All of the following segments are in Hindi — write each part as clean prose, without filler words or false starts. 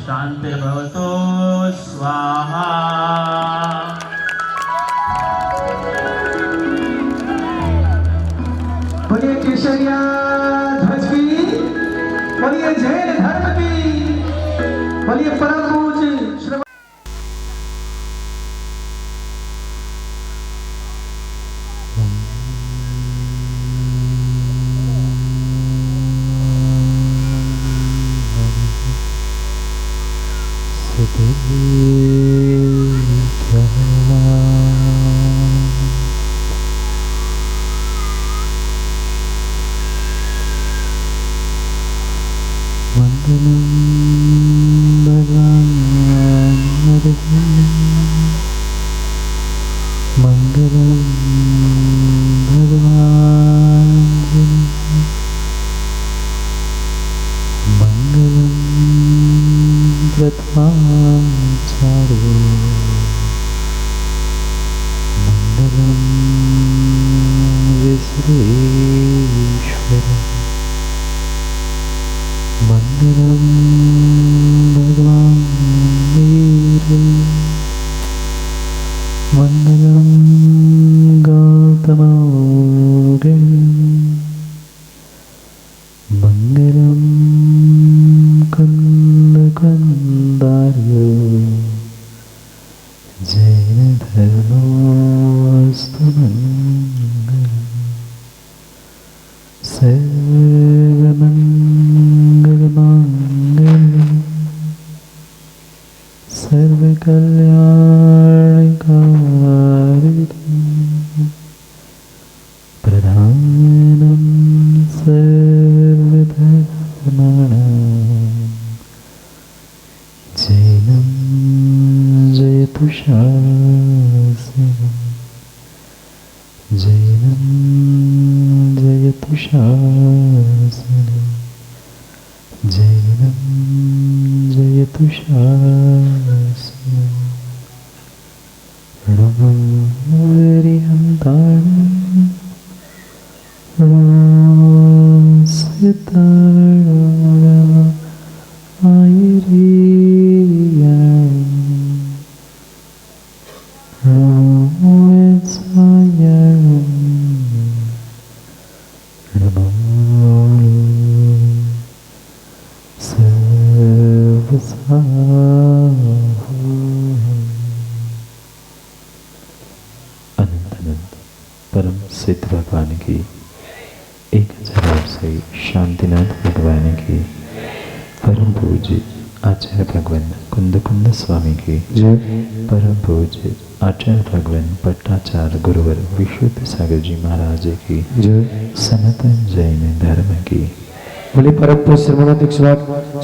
शान्तिर्भवतु स्वाहा। बोलिए केशरिया ध्वज की, बोलिए जैन धर्म की, बोलिए परम पूज्य परम सिद्ध भगवान की, 1000 से शांतिनाथ भगवान की, परम पूज्य आचार्य भगवान कुंद कुंद स्वामी की जय, परम पूज्य आचार्य भगवान पट्टाचार्य गुरुवर विशुद्ध सागर जी महाराज की जय, सनातन जैन धर्म की। बोले परम पूज्य श्रीमणाध्यक्ष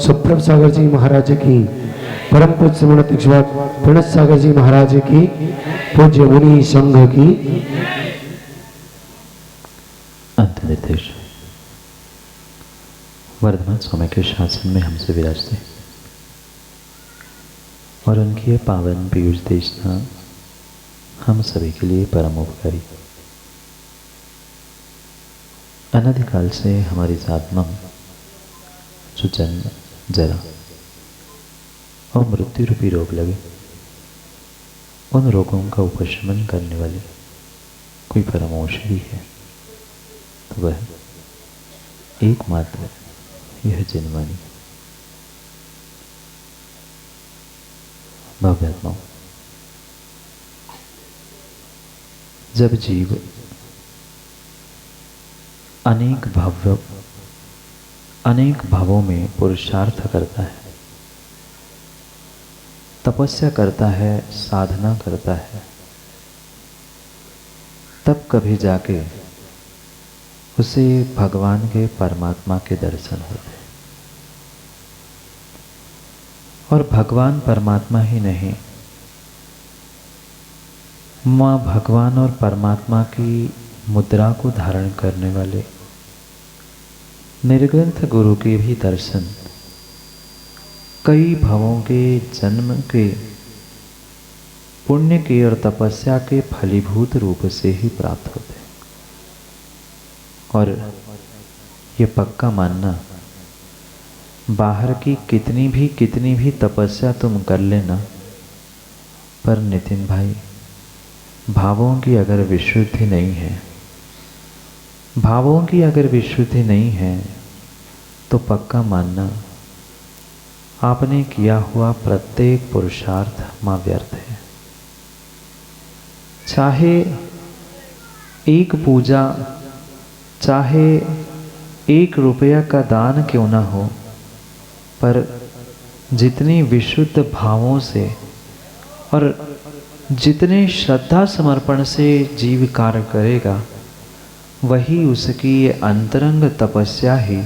सुप्रभ सागर जी महाराज की, परम पूज्य श्रीमणाध्यक्ष प्रणत सागर जी महाराज की, पूज्य मुनि संघ की। अंत निर्देश वर्धमान स्वामी के शासन में हमसे विराजते और उनकी यह पावन पीयूष देशना हम सभी के लिए परम उपकारी। अनादिकाल से हमारी इस आत्मा में जो जन्म, जरा और मृत्यु रूपी रोग लगे, उन रोगों का उपशमन करने वाली कोई परम औषधि है तो वह एकमात्र यह जिनवाणी। भव्यात्माओं, जब जीव अनेक भावों में पुरुषार्थ करता है, तपस्या करता है, साधना करता है, तब कभी जाके उसे भगवान के परमात्मा के दर्शन होते हैं। और भगवान परमात्मा ही नहीं, माँ भगवान और परमात्मा की मुद्रा को धारण करने वाले निर्ग्रंथ गुरु के भी दर्शन कई भवों के जन्म के पुण्य के और तपस्या के फलीभूत रूप से ही प्राप्त होते हैं। और ये पक्का मानना, बाहर की कितनी भी तपस्या तुम कर लेना, पर नितिन भाई, भावों की अगर विशुद्धि नहीं है, तो पक्का मानना आपने किया हुआ प्रत्येक पुरुषार्थ मां व्यर्थ है। चाहे एक पूजा, चाहे 1 रुपया का दान क्यों ना हो, पर जितनी विशुद्ध भावों से और जितने श्रद्धा समर्पण से जीव कार्य करेगा, वही उसकी अंतरंग तपस्या ही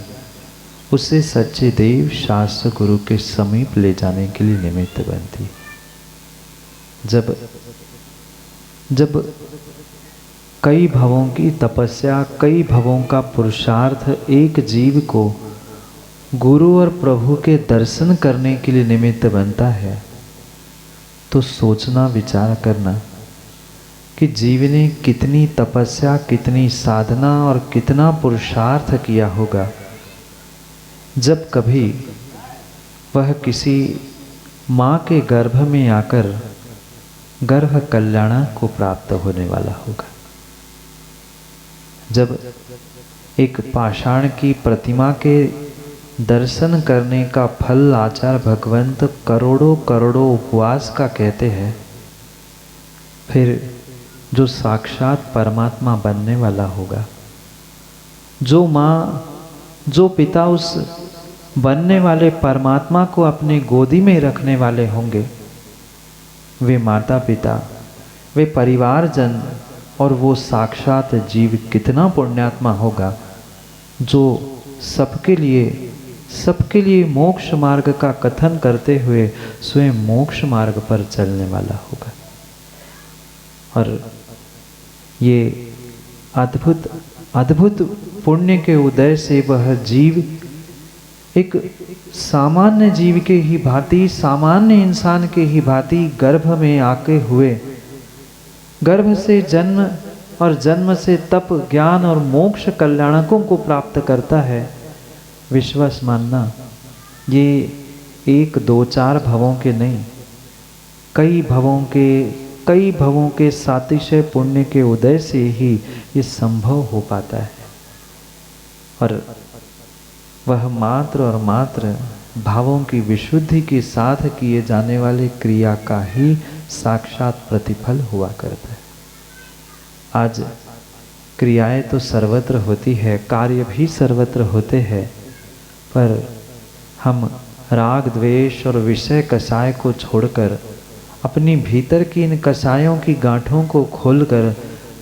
उसे सच्चे देव शास्त्र गुरु के समीप ले जाने के लिए निमित्त बनती। जब कई भवों की तपस्या, कई भवों का पुरुषार्थ एक जीव को गुरु और प्रभु के दर्शन करने के लिए निमित्त बनता है, तो सोचना, विचार करना कि जीव ने कितनी तपस्या, कितनी साधना और कितना पुरुषार्थ किया होगा, जब कभी वह किसी माँ के गर्भ में आकर गर्भ कल्याण को प्राप्त होने वाला होगा। जब एक पाषाण की प्रतिमा के दर्शन करने का फल आचार्य भगवंत करोड़ों उपवास का कहते हैं, फिर जो साक्षात परमात्मा बनने वाला होगा, जो माँ, जो पिता उस बनने वाले परमात्मा को अपने गोदी में रखने वाले होंगे, वे माता पिता, वे परिवारजन और वो साक्षात जीव कितना पुण्यात्मा होगा, जो सबके लिए मोक्ष मार्ग का कथन करते हुए स्वयं मोक्ष मार्ग पर चलने वाला होगा। और ये अद्भुत पुण्य के उदय से वह जीव एक सामान्य जीव के ही भांति, सामान्य इंसान के ही भांति गर्भ में आके हुए, गर्भ से जन्म और जन्म से तप, ज्ञान और मोक्ष कल्याणकों को प्राप्त करता है। विश्वास मानना, ये 1, 2, 4 भवों के नहीं, कई भवों के सातिशय पुण्य के उदय से ही ये संभव हो पाता है। और वह मात्र और मात्र भावों की विशुद्धि के साथ किए जाने वाले क्रिया का ही साक्षात प्रतिफल हुआ करता है। आज क्रियाएं तो सर्वत्र होती है, कार्य भी सर्वत्र होते हैं, पर हम राग, द्वेष और विषय कषाय को छोड़कर अपनी भीतर की इन कषायों की गांठों को खोलकर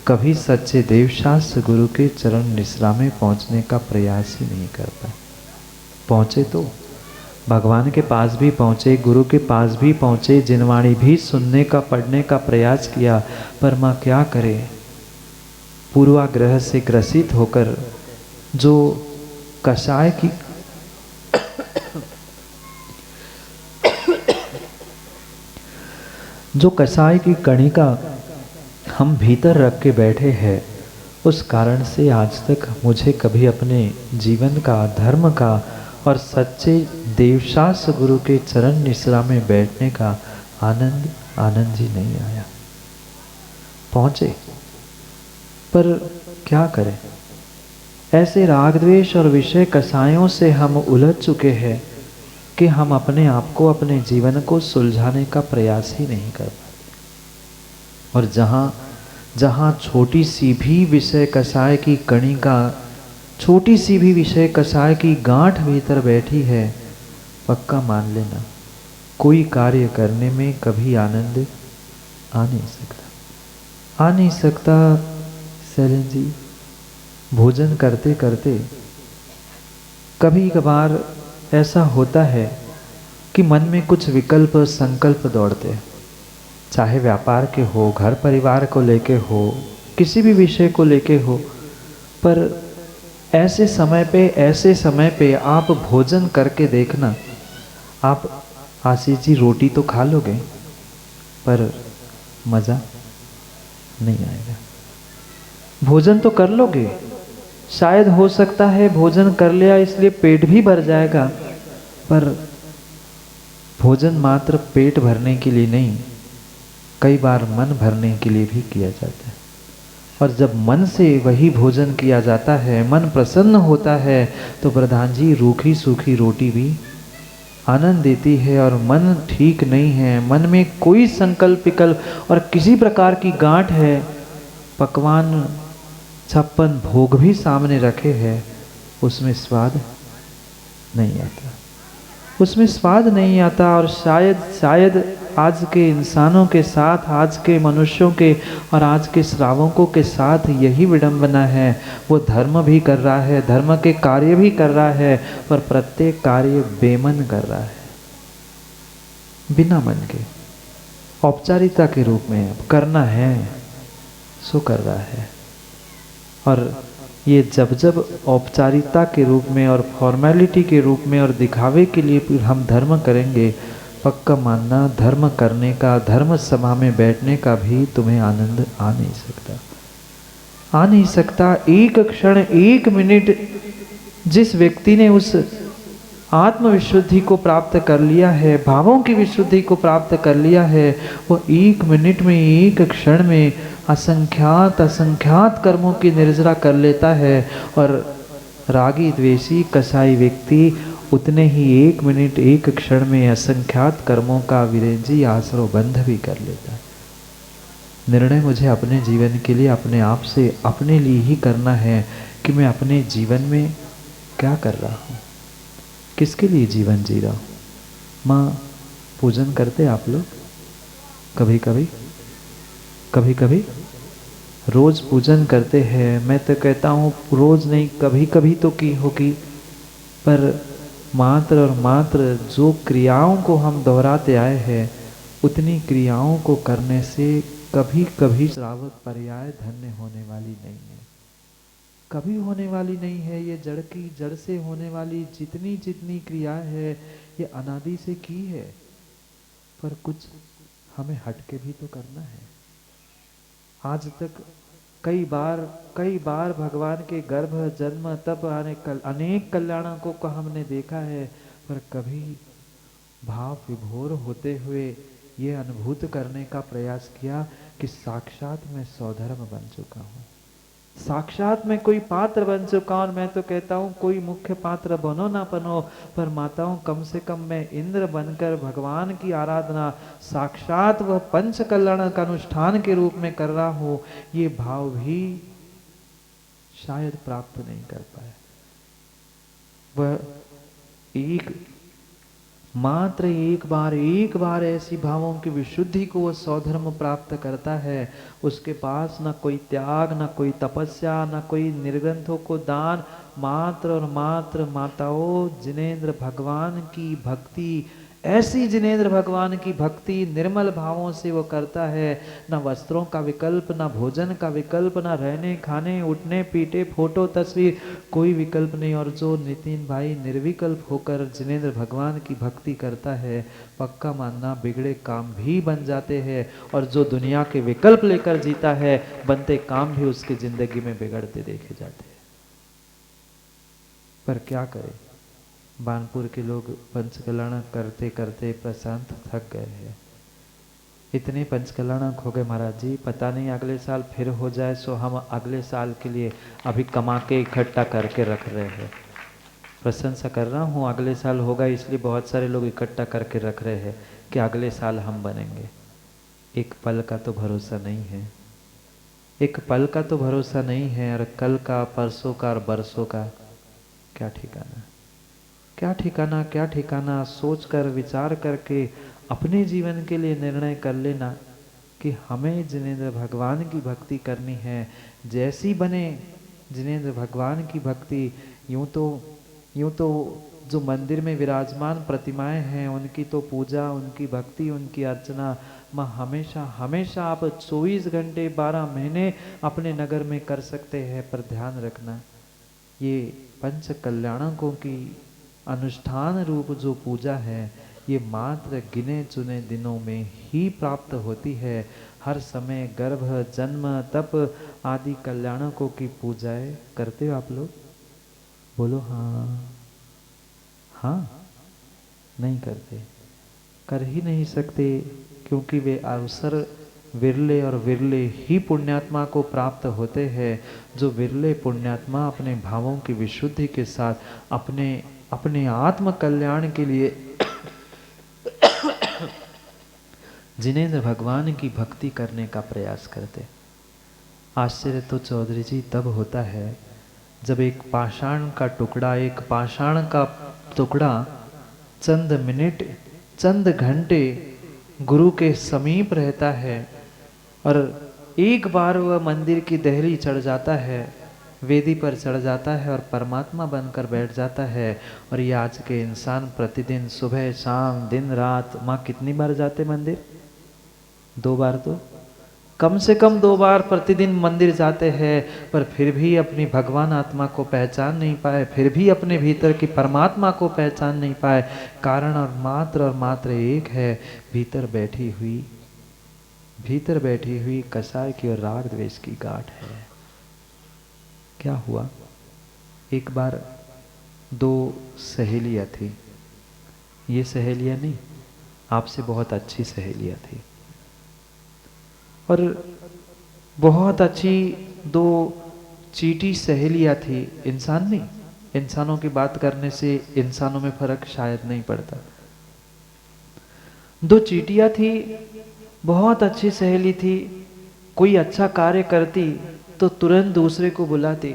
कभी सच्चे देवशास्त्र गुरु के चरण निश्रा में पहुंचने का प्रयास ही नहीं कर पाए। पहुंचे तो भगवान के पास भी पहुंचे, गुरु के पास भी पहुंचे, जिनवाणी भी सुनने का, पढ़ने का प्रयास किया, पर माँ क्या करे, पूर्वाग्रह से ग्रसित होकर जो कषाय की जो कसाय की कणिका हम भीतर रख के बैठे हैं, उस कारण से आज तक मुझे कभी अपने जीवन का, धर्म का और सच्चे देवशास्त्र गुरु के चरण निश्रा में बैठने का आनंद ही नहीं आया। पहुँचे पर क्या करें, ऐसे राग द्वेष और विषय कसायों से हम उलझ चुके हैं कि हम अपने आप को, अपने जीवन को सुलझाने का प्रयास ही नहीं कर पाते। और जहाँ छोटी सी भी विषय कसाय की कणिका, छोटी सी भी विषय कसाय की गांठ भीतर बैठी है, पक्का मान लेना कोई कार्य करने में कभी आनंद आ नहीं सकता। शैलेन जी, भोजन करते करते कभी कभार ऐसा होता है कि मन में कुछ विकल्प, संकल्प दौड़ते हैं, चाहे व्यापार के हो, घर परिवार को लेके हो, किसी भी विषय को लेके हो। पर ऐसे समय पे आप भोजन करके देखना, आप आशीष जी रोटी तो खा लोगे पर मज़ा नहीं आएगा। भोजन तो कर लोगे, शायद हो सकता है भोजन कर लिया इसलिए पेट भी भर जाएगा, पर भोजन मात्र पेट भरने के लिए नहीं, कई बार मन भरने के लिए भी किया जाता है। और जब मन से वही भोजन किया जाता है, मन प्रसन्न होता है, तो प्रधान जी रूखी सूखी रोटी भी आनंद देती है। और मन ठीक नहीं है, मन में कोई संकल्प विकल्प और किसी प्रकार की गांठ है, पकवान 56 भोग भी सामने रखे हैं, उसमें स्वाद नहीं आता, उसमें स्वाद नहीं आता। और शायद आज के इंसानों के साथ, आज के मनुष्यों के और आज के श्रावकों के साथ यही विडंबना है। वो धर्म भी कर रहा है, धर्म के कार्य भी कर रहा है, पर प्रत्येक कार्य बेमन कर रहा है, बिना मन के, औपचारिकता के रूप में। अब करना है सो कर रहा है। और ये जब औपचारिकता के रूप में और फॉर्मेलिटी के रूप में और दिखावे के लिए हम धर्म करेंगे, पक्का मानना धर्म करने का, धर्म सभा में बैठने का भी तुम्हें आनंद आ नहीं सकता। एक क्षण, एक मिनट जिस व्यक्ति ने उस आत्मविशुद्धि को प्राप्त कर लिया है, भावों की विशुद्धि को प्राप्त कर लिया है, वो एक मिनट में, एक क्षण में असंख्यात कर्मों की निर्जरा कर लेता है। और रागी द्वेषी कसाई व्यक्ति उतने ही एक मिनट, एक क्षण में असंख्यात कर्मों का विरेंजी आसरो बंध भी कर लेता है। निर्णय मुझे अपने जीवन के लिए अपने आप से, अपने लिए ही करना है कि मैं अपने जीवन में क्या कर रहा हूँ, किसके लिए जीवन जी रहा हूँ। माँ पूजन करते आप लोग? कभी कभी रोज पूजन करते हैं। मैं तो कहता हूँ रोज नहीं, कभी कभी तो की होगी, पर मात्र और मात्र जो क्रियाओं को हम दोहराते आए हैं, उतनी क्रियाओं को करने से कभी कभी श्रावक पर्याय धन्य होने वाली नहीं है, कभी होने वाली नहीं है। ये जड़ से होने वाली जितनी क्रिया है, ये अनादि से की है, पर कुछ हमें हटके भी तो करना है। आज तक कई बार भगवान के गर्भ, जन्म, तप, अनेक कल्याणों को हमने देखा है, पर कभी भाव विभोर होते हुए ये अनुभूत करने का प्रयास किया कि साक्षात मैं सौधर्म बन चुका हूँ, साक्षात मैं कोई पात्र बन चुका हूँ। मैं तो कहता हूँ कोई मुख्य पात्र बनो ना बनो, पर माताओं कम से कम मैं इंद्र बनकर भगवान की आराधना साक्षात वह पंच कल्याण का अनुष्ठान के रूप में कर रहा हूँ, ये भाव भी शायद प्राप्त नहीं कर पाए। वह मात्र एक बार ऐसी भावों की विशुद्धि को वह सौधर्म प्राप्त करता है। उसके पास न कोई त्याग, न कोई तपस्या, न कोई निर्ग्रंथों को दान, मात्र और मात्र माताओं जिनेंद्र भगवान की भक्ति ऐसी जिनेंद्र भगवान की भक्ति निर्मल भावों से वो करता है। ना वस्त्रों का विकल्प, ना भोजन का विकल्प, ना रहने खाने उठने पीटे फोटो तस्वीर, कोई विकल्प नहीं। और जो नितिन भाई निर्विकल्प होकर जिनेंद्र भगवान की भक्ति करता है, पक्का मानना बिगड़े काम भी बन जाते हैं। और जो दुनिया के विकल्प लेकर जीता है, बनते काम भी उसकी जिंदगी में बिगड़ते देखे जाते हैं। पर क्या करें, बानपुर के लोग पंचकल्याण करते करते प्रशांत थक गए हैं। इतने पंचकल्याण हो गए महाराज जी, पता नहीं अगले साल फिर हो जाए, सो हम अगले साल के लिए अभी कमा के इकट्ठा करके रख रहे हैं। प्रशंसा कर रहा हूँ, अगले साल होगा इसलिए बहुत सारे लोग इकट्ठा करके रख रहे हैं कि अगले साल हम बनेंगे। एक पल का तो भरोसा नहीं है, एक पल का तो भरोसा नहीं है। और कल का, परसों का और बरसों का क्या ठिकाना, क्या ठिकाना, क्या ठिकाना। सोच कर विचार करके अपने जीवन के लिए निर्णय कर लेना कि हमें जिनेंद्र भगवान की भक्ति करनी है। जैसी बने जिनेंद्र भगवान की भक्ति, यूं तो जो मंदिर में विराजमान प्रतिमाएं हैं उनकी तो पूजा, उनकी भक्ति, उनकी अर्चना माँ हमेशा हमेशा आप 24 घंटे 12 महीने अपने नगर में कर सकते हैं। पर ध्यान रखना, ये पंच कल्याणकों की अनुष्ठान रूप जो पूजा है, ये मात्र गिने चुने दिनों में ही प्राप्त होती है। हर समय गर्भ, जन्म, तप आदि कल्याणकों की पूजाएं करते हो आप लोग? बोलो हाँ। हाँ, नहीं करते, कर ही नहीं सकते, क्योंकि वे अवसर विरले और विरले ही पुण्यात्मा को प्राप्त होते हैं। जो विरले पुण्यात्मा अपने भावों की विशुद्धि के साथ अपने आत्म कल्याण के लिए जिनेंद्र भगवान की भक्ति करने का प्रयास करते। आश्चर्य तो चौधरी जी तब होता है जब एक पाषाण का टुकड़ा चंद मिनट, चंद घंटे गुरु के समीप रहता है और एक बार वह मंदिर की दहली चढ़ जाता है, वेदी पर चढ़ जाता है और परमात्मा बनकर बैठ जाता है। और ये आज के इंसान प्रतिदिन सुबह शाम दिन रात, माँ कितनी बार जाते मंदिर? 2 बार, तो कम से कम 2 बार प्रतिदिन मंदिर जाते हैं, पर फिर भी अपनी भगवान आत्मा को पहचान नहीं पाए, फिर भी अपने भीतर की परमात्मा को पहचान नहीं पाए। कारण और मात्र एक है, भीतर बैठी हुई कसाय की और राग द्वेष की गांठ है। क्या हुआ, एक बार 2 सहेलियां थी। ये सहेलियां नहीं, आपसे बहुत अच्छी सहेलियां थी, और बहुत अच्छी 2 चीटी सहेलियां थी। इंसान नहीं, इंसानों की बात करने से इंसानों में फर्क शायद नहीं पड़ता। 2 चीटियां थी, बहुत अच्छी सहेली थी। कोई अच्छा कार्य करती तो तुरंत दूसरे को बुलाती।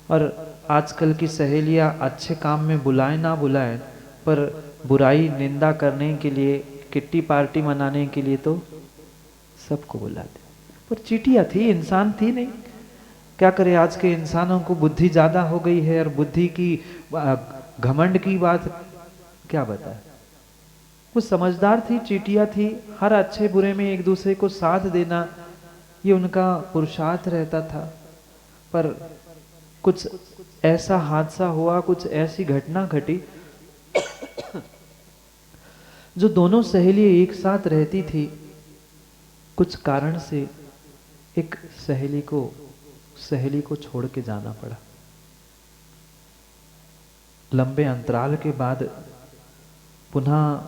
और आजकल की सहेलियां अच्छे काम में बुलाएं ना बुलाएं, पर बुराई निंदा करने के लिए, किट्टी पार्टी मनाने के लिए तो सबको बुलाते। पर चीटियां थी, इंसान थी नहीं। क्या करे, आज के इंसानों को बुद्धि ज्यादा हो गई है, और बुद्धि की घमंड की बात क्या बताए। वो समझदार थी, चीटियां थी, हर अच्छे बुरे में एक दूसरे को साथ देना ये उनका पुरुषार्थ रहता था। पर कुछ ऐसा हादसा हुआ, कुछ ऐसी घटना घटी जो दोनों सहेली एक साथ रहती थी, कुछ कारण से एक सहेली को छोड़ के जाना पड़ा। लंबे अंतराल के बाद पुनः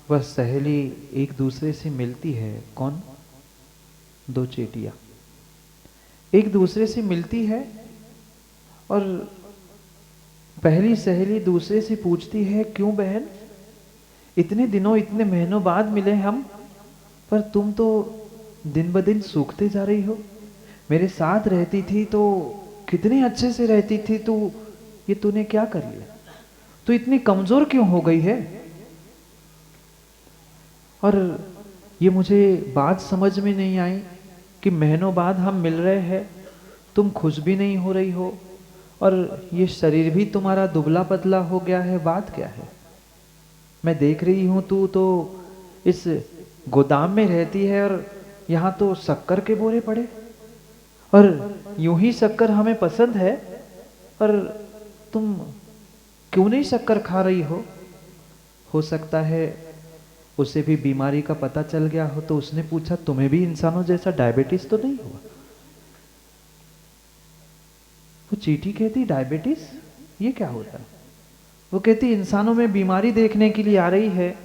वह सहेली एक दूसरे से मिलती है। कौन? 2 चीटियां एक दूसरे से मिलती है, और पहली सहेली दूसरे से पूछती है, क्यों बहन, इतने दिनों इतने महीनों बाद मिले हम, पर तुम तो दिन ब दिन सूखते जा रही हो। मेरे साथ रहती थी तो कितने अच्छे से रहती थी, तो ये तूने क्या कर लिया, तो इतनी कमजोर क्यों हो गई है। और ये मुझे बात समझ में नहीं आई कि महीनों बाद हम मिल रहे हैं, तुम खुश भी नहीं हो रही हो, और ये शरीर भी तुम्हारा दुबला पतला हो गया है, बात क्या है। मैं देख रही हूँ तू तो इस गोदाम में रहती है और यहाँ तो शक्कर के बोरे पड़े, और यूं ही शक्कर हमें पसंद है, और तुम क्यों नहीं शक्कर खा रही हो सकता है उसे भी बीमारी का पता चल गया हो, तो उसने पूछा तुम्हें भी इंसानों जैसा डायबिटीज तो नहीं हुआ? वो चींटी कहती डायबिटीज ये क्या होता है? वो कहती इंसानों में बीमारी देखने के लिए आ रही है,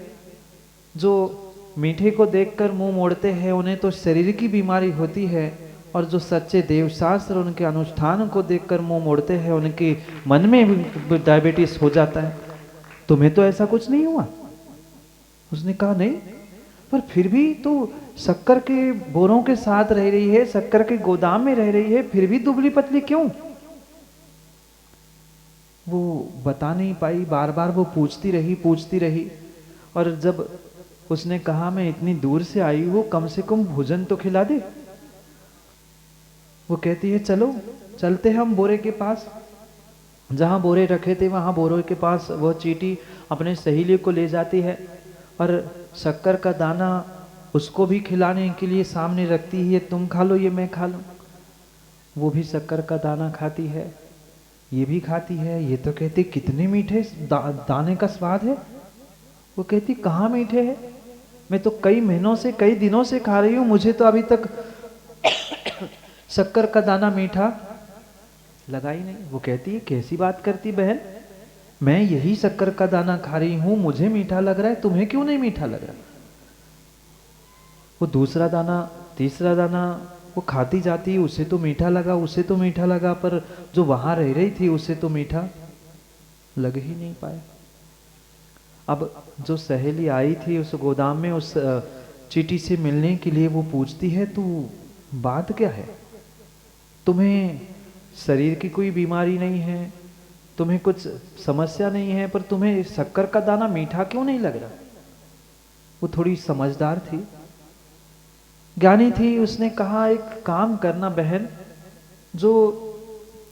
जो मीठे को देखकर मुंह मोड़ते हैं उन्हें तो शरीर की बीमारी होती है, और जो सच्चे देवशास्त्र उनके अनुष्ठान को देखकर मुंह मोड़ते हैं उनके मन में भी डायबिटीज हो जाता है। तुम्हें तो ऐसा कुछ नहीं हुआ? उसने कहा नहीं, पर फिर भी तो शक्कर के बोरों के साथ रह रही है, शक्कर के गोदाम में रह रही है, फिर भी दुबली पतली क्यों? वो बता नहीं पाई, बार बार वो पूछती रही, और जब उसने कहा मैं इतनी दूर से आई हूं, कम से कम भोजन तो खिला दे। वो कहती है चलो चलते हम बोरे के पास। जहां बोरे रखे थे वहां बोरे के पास वो चींटी अपने सहेली को ले जाती है, और शक्कर का दाना उसको भी खिलाने के लिए सामने रखती है, तुम खा लो ये मैं खा लूं। वो भी शक्कर का दाना खाती है, ये भी खाती है। ये तो कहती कितने मीठे दाने का स्वाद है। वो कहती कहाँ मीठे है, मैं तो कई महीनों से कई दिनों से खा रही हूँ, मुझे तो अभी तक शक्कर का दाना मीठा लगा ही नहीं। वो कहती है कैसी बात करती बहन, मैं यही शक्कर का दाना खा रही हूं, मुझे मीठा लग रहा है, तुम्हें क्यों नहीं मीठा लग रहा? वो दूसरा दाना तीसरा दाना वो खाती जाती, उसे तो मीठा लगा, उसे तो मीठा लगा, पर जो वहां रह रही थी उसे तो मीठा लग ही नहीं पाया। अब जो सहेली आई थी उस गोदाम में उस चींटी से मिलने के लिए, वो पूछती है तू बात क्या है, तुम्हें शरीर की कोई बीमारी नहीं है, तुम्हें कुछ समस्या नहीं है, पर तुम्हें शक्कर का दाना मीठा क्यों नहीं लग रहा? वो थोड़ी समझदार थी, ज्ञानी थी। उसने कहा एक काम करना बहन, जो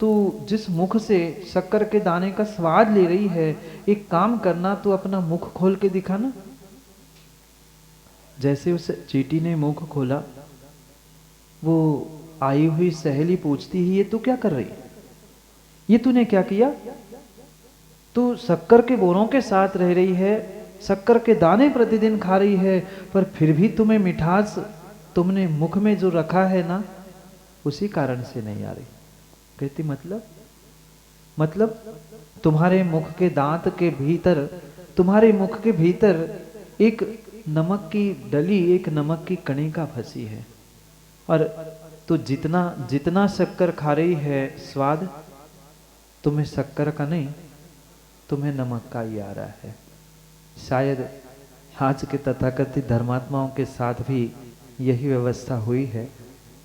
तू जिस मुख से शक्कर के दाने का स्वाद ले रही है, एक काम करना, तू अपना मुख खोल के दिखाना। जैसे उस चींटी ने मुख खोला, वो आई हुई सहेली पूछती है ये तू क्या कर रही है, ये तूने क्या किया? तू शक्कर के बोरों के साथ रह रही है, शक्कर के दाने प्रतिदिन खा रही है, पर फिर भी तुम्हें मिठास तुमने मुख में जो रखा है ना, उसी कारण से नहीं आ रही। कहती मतलब तुम्हारे मुख के दांत के भीतर, तुम्हारे मुख के भीतर एक नमक की डली, एक नमक की कणिका फंसी है, और तो जितना शक्कर खा रही है स्वाद तुम्हें शक्कर का नहीं, तुम्हें नमक का ही आ रहा है। शायद आज के तथाकथित धर्मात्माओं के साथ भी यही व्यवस्था हुई है।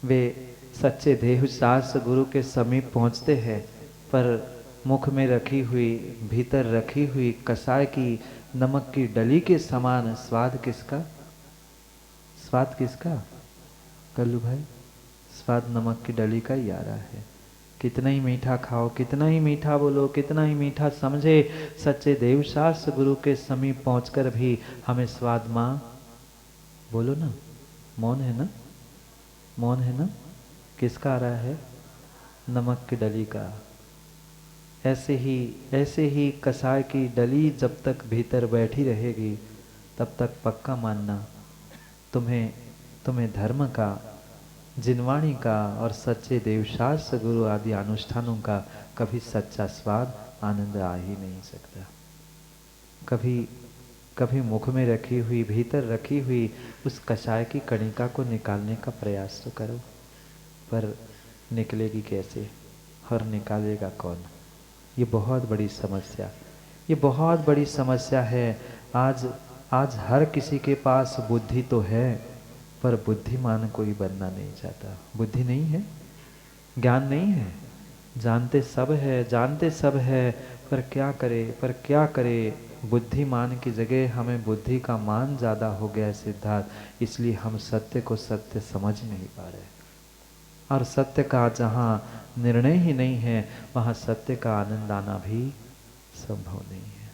वे सच्चे देवशास्त्र गुरु के समीप पहुंचते हैं, पर मुख में रखी हुई, भीतर रखी हुई कसाय की नमक की डली के समान स्वाद किसका कल्लू भाई? स्वाद नमक की डली का ही आ रहा है। कितना ही मीठा खाओ, कितना ही मीठा बोलो, कितना ही मीठा समझे, सच्चे देवशास्त्र गुरु के समीप पहुंचकर भी हमें स्वाद माँ बोलो ना, मौन है ना, किसका आ रहा है? नमक की डली का। ऐसे ही कसाय की डली जब तक भीतर बैठी रहेगी, तब तक पक्का मानना तुम्हें धर्म का, जिनवाणी का और सच्चे देवशास्त्र गुरु आदि अनुष्ठानों का कभी सच्चा स्वाद आनंद आ ही नहीं सकता। कभी मुख में रखी हुई, भीतर रखी हुई उस कषाय की कणिका को निकालने का प्रयास तो करो, पर निकलेगी कैसे और निकालेगा कौन? ये बहुत बड़ी समस्या है। आज हर किसी के पास बुद्धि तो है, पर बुद्धिमान कोई बनना नहीं चाहता। बुद्धि नहीं है, ज्ञान नहीं है, जानते सब है, पर क्या करे? बुद्धिमान की जगह हमें बुद्धि का मान ज़्यादा हो गया है सिद्धार्थ, इसलिए हम सत्य को सत्य समझ नहीं पा रहे। और सत्य का जहाँ निर्णय ही नहीं है, वहाँ सत्य का आनंद आना भी संभव नहीं है।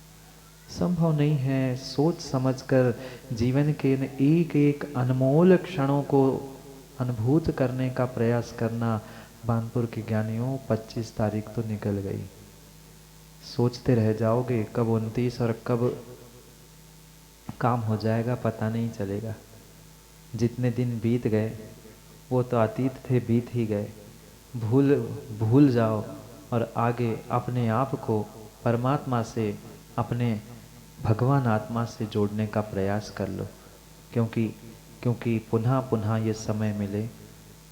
संभव नहीं है। सोच समझकर जीवन के इन एक एक अनमोल क्षणों को अनुभूत करने का प्रयास करना। बानपुर के ज्ञानियों 25 तारीख तो निकल गई, सोचते रह जाओगे कब 29 और कब काम हो जाएगा पता नहीं चलेगा। जितने दिन बीत गए वो तो अतीत थे, बीत ही गए। भूल जाओ और आगे अपने आप को परमात्मा से, अपने भगवान आत्मा से जोड़ने का प्रयास कर लो। क्योंकि पुनः पुनः ये समय मिले,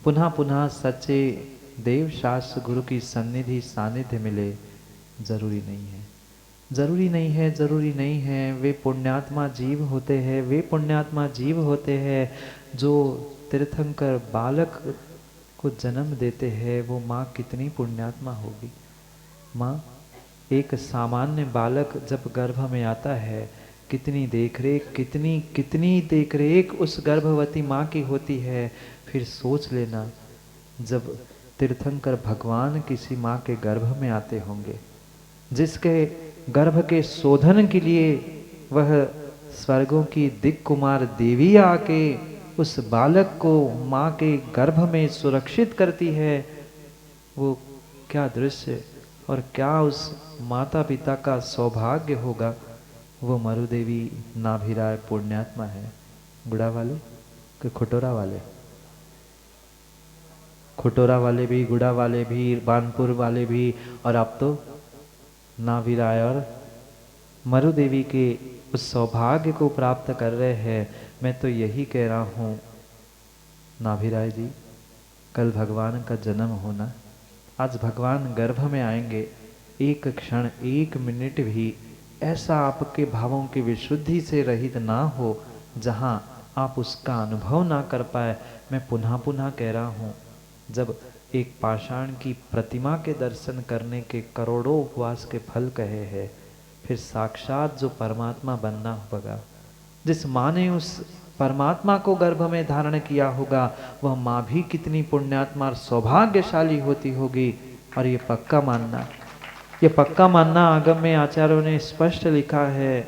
पुनः पुनः सच्चे देव शास्त्र गुरु की सन्निधि सानिध्य मिले, जरूरी नहीं है, जरूरी नहीं है, जरूरी नहीं है। वे पुण्यात्मा जीव होते हैं, वे पुण्यात्मा जीव होते हैं जो तीर्थंकर बालक को जन्म देते हैं। वो माँ कितनी पुण्यात्मा होगी। माँ, एक सामान्य बालक जब गर्भ में आता है, कितनी देखरेख, कितनी देखरेख उस गर्भवती माँ की होती है। फिर सोच लेना जब तीर्थंकर भगवान किसी माँ के गर्भ में आते होंगे, जिसके गर्भ के शोधन के लिए वह स्वर्गों की दिक् कुमार देवी आके उस बालक को माँ के गर्भ में सुरक्षित करती है। वो क्या दृश्य और क्या उस माता पिता का सौभाग्य होगा। वो मरुदेवी नाभिराय पुण्यात्मा है। गुड़ा वाले कि खुटोरा वाले? खुटोरा वाले भी, गुड़ा वाले भी, बानपुर वाले भी, और अब तो नाभिराय और मरुदेवी के उस सौभाग्य को प्राप्त कर रहे हैं। मैं तो यही कह रहा हूँ नाभिराय जी, कल भगवान का जन्म होना, आज भगवान गर्भ में आएंगे। एक क्षण, एक मिनट भी ऐसा आपके भावों की विशुद्धि से रहित ना हो जहाँ आप उसका अनुभव ना कर पाए। मैं पुनः पुनः कह रहा हूँ, जब एक पाषाण की प्रतिमा के दर्शन करने के करोड़ों उपवास के फल कहे हैं, फिर साक्षात जो परमात्मा बनना होगा, जिस माँ ने उस परमात्मा को गर्भ में धारण किया होगा, वह माँ भी कितनी पुण्यात्मा और सौभाग्यशाली होती होगी। और ये पक्का मानना आगम में आचार्यों ने स्पष्ट लिखा है।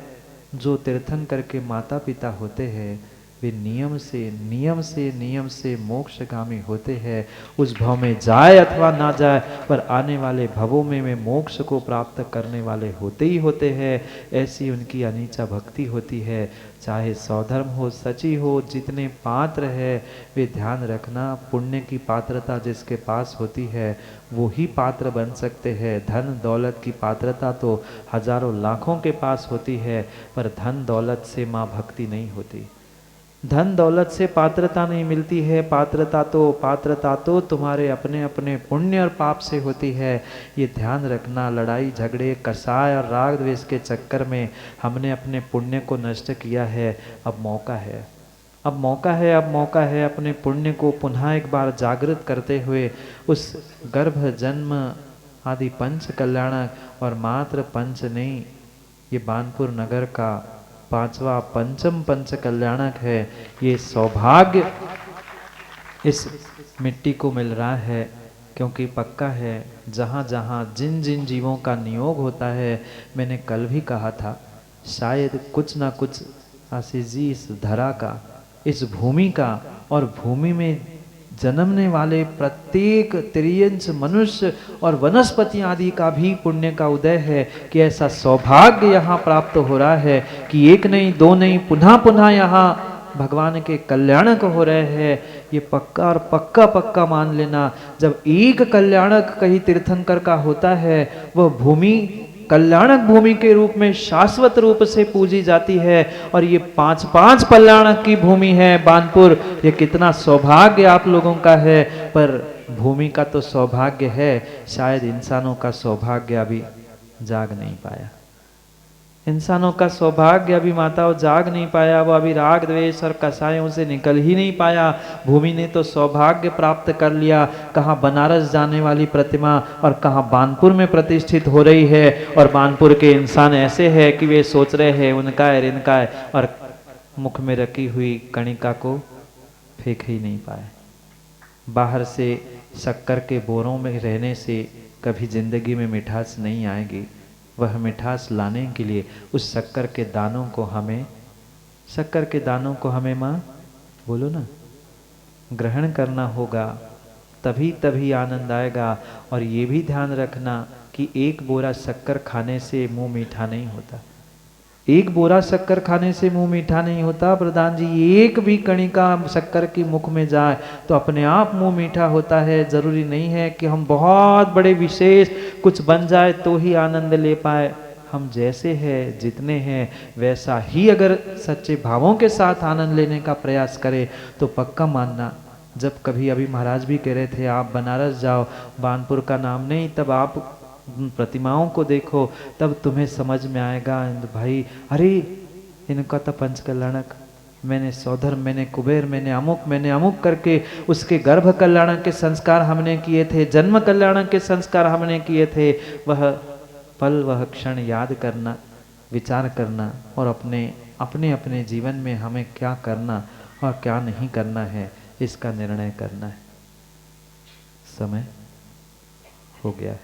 जो तीर्थंकर के माता पिता होते हैं वे नियम से मोक्षगामी होते हैं। उस भव में जाए अथवा ना जाए, पर आने वाले भवों में वे मोक्ष को प्राप्त करने वाले होते ही होते हैं। ऐसी उनकी अनीचा भक्ति होती है। चाहे सौधर्म हो, सची हो, जितने पात्र है वे ध्यान रखना, पुण्य की पात्रता जिसके पास होती है वो ही पात्र बन सकते हैं। धन दौलत की पात्रता तो हजारों लाखों के पास होती है, पर धन दौलत से माँ भक्ति नहीं होती। धन दौलत से पात्रता नहीं मिलती है। पात्रता तो तुम्हारे अपने अपने पुण्य और पाप से होती है। ये ध्यान रखना। लड़ाई झगड़े, कसाय और राग द्वेष के चक्कर में हमने अपने पुण्य को नष्ट किया है। अब मौका है अपने पुण्य को पुनः एक बार जागृत करते हुए उस गर्भ जन्म आदि पंच कल्याणक, और मात्र पंच नहीं, ये बानपुर नगर का पांचवा पंचम पंच कल्याणक है। ये सौभाग्य इस मिट्टी को मिल रहा है, क्योंकि पक्का है जहाँ जहाँ जिन जिन जीवों का नियोग होता है, मैंने कल भी कहा था, शायद कुछ ना कुछ आशीष जी इस धरा का, इस भूमि का और भूमि में जन्मने वाले प्रत्येक त्रियंश मनुष्य और वनस्पति आदि का भी पुण्य का उदय है कि ऐसा सौभाग्य यहाँ प्राप्त हो रहा है कि एक नहीं दो नहीं, पुनः पुनः यहाँ भगवान के कल्याणक हो रहे हैं। ये पक्का और पक्का मान लेना। जब एक कल्याणक कहीं तीर्थंकर का होता है, वह भूमि कल्याणक भूमि के रूप में शाश्वत रूप से पूजी जाती है। और ये पांच कल्याणक की भूमि है बानपुर। ये कितना सौभाग्य आप लोगों का है। पर भूमि का तो सौभाग्य है, शायद इंसानों का सौभाग्य अभी जाग नहीं पाया। इंसानों का सौभाग्य अभी माताओं जाग नहीं पाया। वो अभी राग द्वेष और कसायों से निकल ही नहीं पाया। भूमि ने तो सौभाग्य प्राप्त कर लिया। कहाँ बनारस जाने वाली प्रतिमा और कहाँ बानपुर में प्रतिष्ठित हो रही है। और बानपुर के इंसान ऐसे है कि वे सोच रहे हैं उनका है इनका है, और मुख में रखी हुई कणिका को फेंक ही नहीं पाए। बाहर से शक्कर के बोरों में रहने से कभी जिंदगी में मिठास नहीं आएगी। वह मिठास लाने के लिए उस शक्कर के दानों को हमें माँ बोलो ना ग्रहण करना होगा, तभी आनंद आएगा। और ये भी ध्यान रखना कि एक बोरा शक्कर खाने से मुंह मीठा नहीं होता। एक बोरा शक्कर खाने से मुंह मीठा नहीं होता प्रधान जी। एक भी कणिका शक्कर की मुख में जाए तो अपने आप मुंह मीठा होता है। जरूरी नहीं है कि हम बहुत बड़े विशेष कुछ बन जाए तो ही आनंद ले पाए। हम जैसे हैं, जितने हैं, वैसा ही अगर सच्चे भावों के साथ आनंद लेने का प्रयास करें तो पक्का मानना। जब कभी अभी महाराज भी कह रहे थे आप बनारस जाओ, बानपुर का नाम नहीं, तब आप प्रतिमाओं को देखो, तब तुम्हें समझ में आएगा भाई, अरे इनका तो पंचकल्याणक, मैंने सौधर, मैंने कुबेर, मैंने अमुक करके उसके गर्भ कल्याणक के संस्कार हमने किए थे, जन्म कल्याणक के संस्कार हमने किए थे। वह पल, वह क्षण याद करना, विचार करना और अपने जीवन में हमें क्या करना और क्या नहीं करना है इसका निर्णय करना है। समय हो गया है,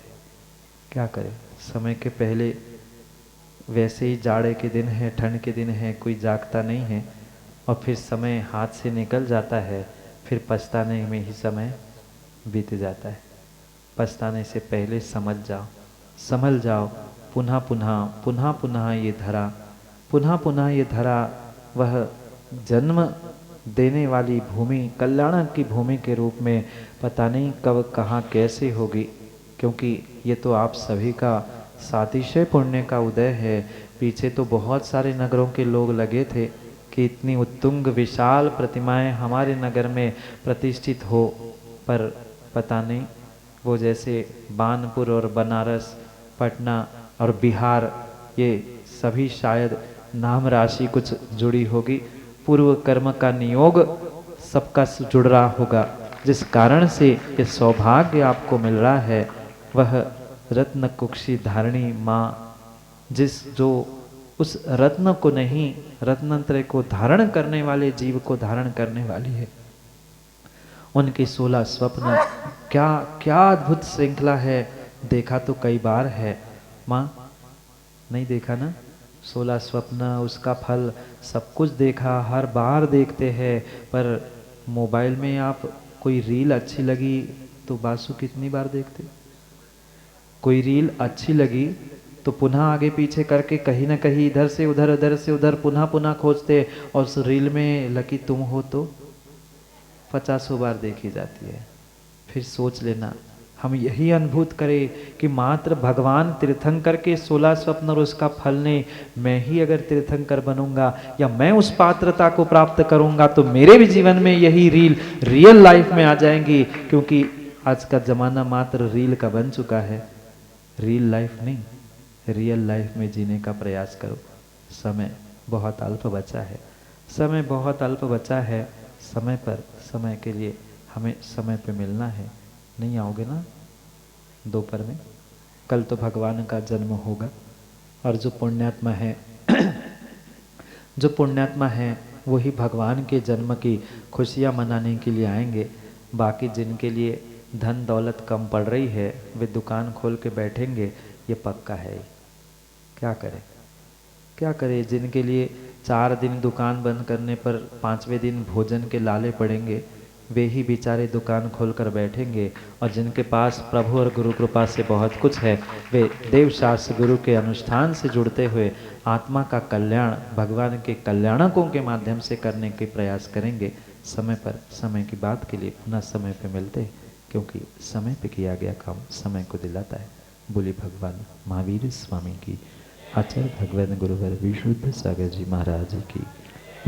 क्या करें। समय के पहले वैसे ही जाड़े के दिन है, ठंड के दिन है, कोई जागता नहीं है और फिर समय हाथ से निकल जाता है, फिर पछताने में ही समय बीत जाता है। पछताने से पहले समझ जाओ, संभल जाओ। पुनः ये धरा वह जन्म देने वाली भूमि, कल्याण की भूमि के रूप में पता नहीं कब कहाँ कैसे होगी, क्योंकि ये तो आप सभी का सातिशय पुण्य का उदय है। पीछे तो बहुत सारे नगरों के लोग लगे थे कि इतनी उत्तुंग विशाल प्रतिमाएं हमारे नगर में प्रतिष्ठित हो, पर पता नहीं वो जैसे बानपुर और बनारस, पटना और बिहार, ये सभी शायद नाम राशि कुछ जुड़ी होगी, पूर्व कर्म का नियोग सबका जुड़ रहा होगा, जिस कारण से ये सौभाग्य आपको मिल रहा है। वह रत्न कुक्षी धारणी माँ, जो उस रत्न को नहीं, रत्नत्रय को धारण करने वाले जीव को धारण करने वाली है। उनके 16 स्वप्न, क्या अद्भुत श्रृंखला है। देखा तो कई बार है माँ, नहीं देखा ना? 16 स्वप्न, उसका फल, सब कुछ देखा, हर बार देखते हैं। पर मोबाइल में आप कोई रील अच्छी लगी तो बासु कितनी बार देखते? कोई रील अच्छी लगी तो पुनः आगे पीछे करके कहीं ना कहीं इधर से उधर पुनः खोजते, और उस रील में लकी तुम हो तो 50 बार देखी जाती है। फिर सोच लेना, हम यही अनुभूत करें कि मात्र भगवान तीर्थंकर के 16 स्वप्न और उसका फल ने, मैं ही अगर तीर्थंकर बनूंगा या मैं उस पात्रता को प्राप्त करूंगा तो मेरे भी जीवन में यही रील रियल लाइफ में आ जाएंगी। क्योंकि आज का जमाना मात्र रील का बन चुका है। रियल लाइफ नहीं, रियल लाइफ में जीने का प्रयास करो। समय बहुत अल्प बचा है, समय बहुत अल्प बचा है। समय पर, समय के लिए हमें समय पे मिलना है। नहीं आओगे ना दोपहर में? कल तो भगवान का जन्म होगा, और जो पुण्यात्मा है वही भगवान के जन्म की खुशियाँ मनाने के लिए आएंगे। बाकी जिनके लिए धन दौलत कम पड़ रही है वे दुकान खोल के बैठेंगे, ये पक्का है। क्या करें जिनके लिए 4 दिन दुकान बंद करने पर 5वें दिन भोजन के लाले पड़ेंगे, वे ही बेचारे दुकान खोलकर बैठेंगे। और जिनके पास प्रभु और गुरु कृपा से बहुत कुछ है, वे देव शास्त्र गुरु के अनुष्ठान से जुड़ते हुए आत्मा का कल्याण भगवान के कल्याणकों के माध्यम से करने के प्रयास करेंगे। समय पर, समय की बात के लिए पुनः समय पे मिलते हैं, क्योंकि समय पे किया गया काम समय को दिलाता है। बोली भगवान महावीर स्वामी की, आचार्य भगवान गुरुवर विशुद्ध सागर जी महाराज की।